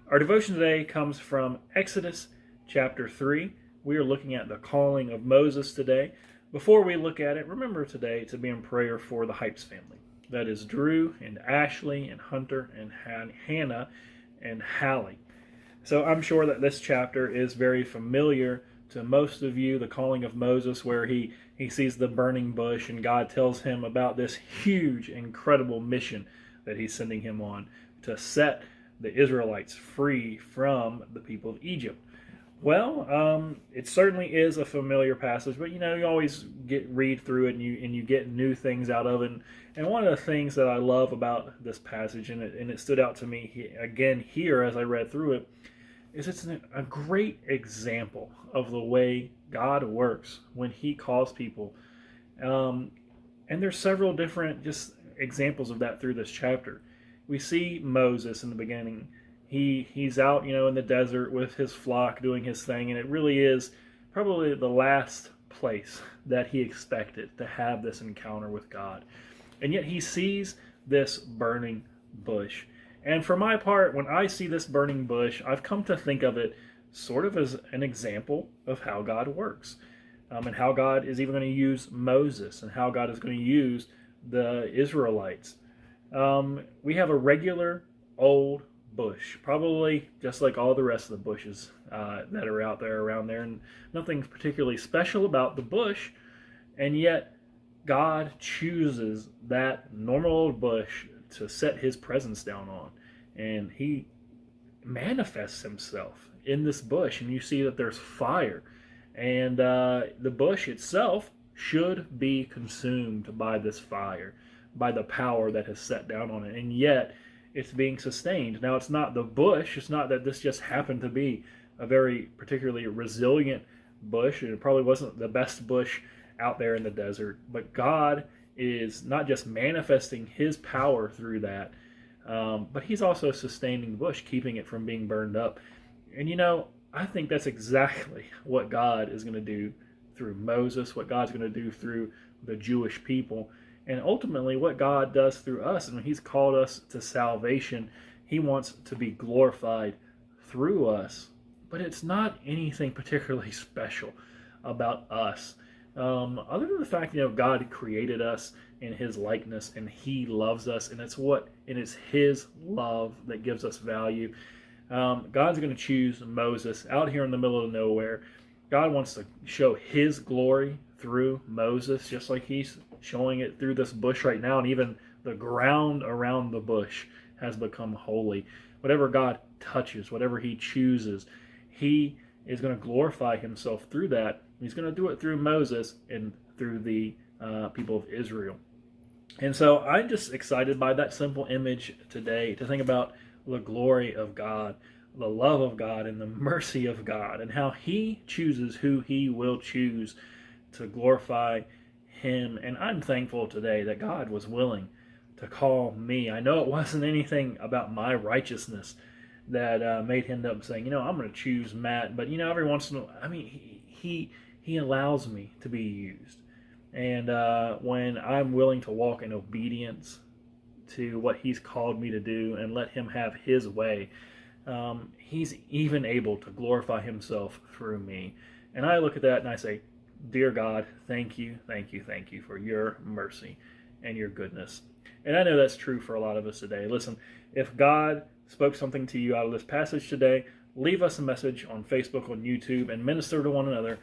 Our devotion today comes from Exodus chapter 3. We are looking at the calling of Moses today. Before we look at it, remember today to be in prayer for the Hypes family. That is Drew and Ashley and Hunter and Hannah and Hallie. So I'm sure that this chapter is very familiar to most of you, the calling of Moses, where he sees the burning bush and God tells him about this huge, incredible mission that he's sending him on to set the Israelites free from the people of Egypt. Well, it certainly is a familiar passage, but you always read through it and you get new things out of it. And one of the things that I love about this passage, and it stood out to me again here as I read through it, is it's a great example of the way God works when He calls people. And there's several different just examples of that through this chapter. We see Moses in the beginning. He's out, in the desert with his flock doing his thing, and it really is probably the last place that he expected to have this encounter with God. And yet he sees this burning bush. And for my part, when I see this burning bush, I've come to think of it sort of as an example of how God works, and how God is even going to use Moses, and how God is going to use the Israelites. We have a regular old bush, probably just like all the rest of the bushes that are out there around there, and nothing particularly special about the bush, and yet God chooses that normal old bush to set His presence down on, and He manifests Himself in this bush, and you see that there's fire, and the bush itself should be consumed by this fire, by the power that has set down on it, and yet it's being sustained. Now, it's not the bush. It's not that this just happened to be a very particularly resilient bush, and it probably wasn't the best bush out there in the desert, but God is not just manifesting His power through that, but He's also sustaining the bush, keeping it from being burned up. And I think that's exactly what God is going to do through Moses, what God's going to do through the Jewish people, and ultimately what God does through us. And when He's called us to salvation, He wants to be glorified through us. But it's not anything particularly special about us, other than the fact God created us in His likeness, and He loves us, and it's His love that gives us value. God's going to choose Moses out here in the middle of nowhere. God wants to show His glory through Moses, just like He's showing it through this bush right now, and even the ground around the bush has become holy. Whatever God touches, whatever He chooses, He is going to glorify Himself through that. He's going to do it through Moses and through the people of Israel. And so I'm just excited by that simple image today, to think about the glory of God, the love of God, and the mercy of God, and how He chooses who He will choose to glorify Him. And I'm thankful today that God was willing to call me. I know it wasn't anything about my righteousness that made Him end up saying, I'm going to choose Matt. But every once in a while, He allows me to be used. And when I'm willing to walk in obedience to what He's called me to do and let Him have His way, He's even able to glorify Himself through me. And I look at that and I say, dear God, thank you for your mercy and your goodness. And I know that's true for a lot of us today. Listen, if God spoke something to you out of this passage today, leave us a message on Facebook, on YouTube, and minister to one another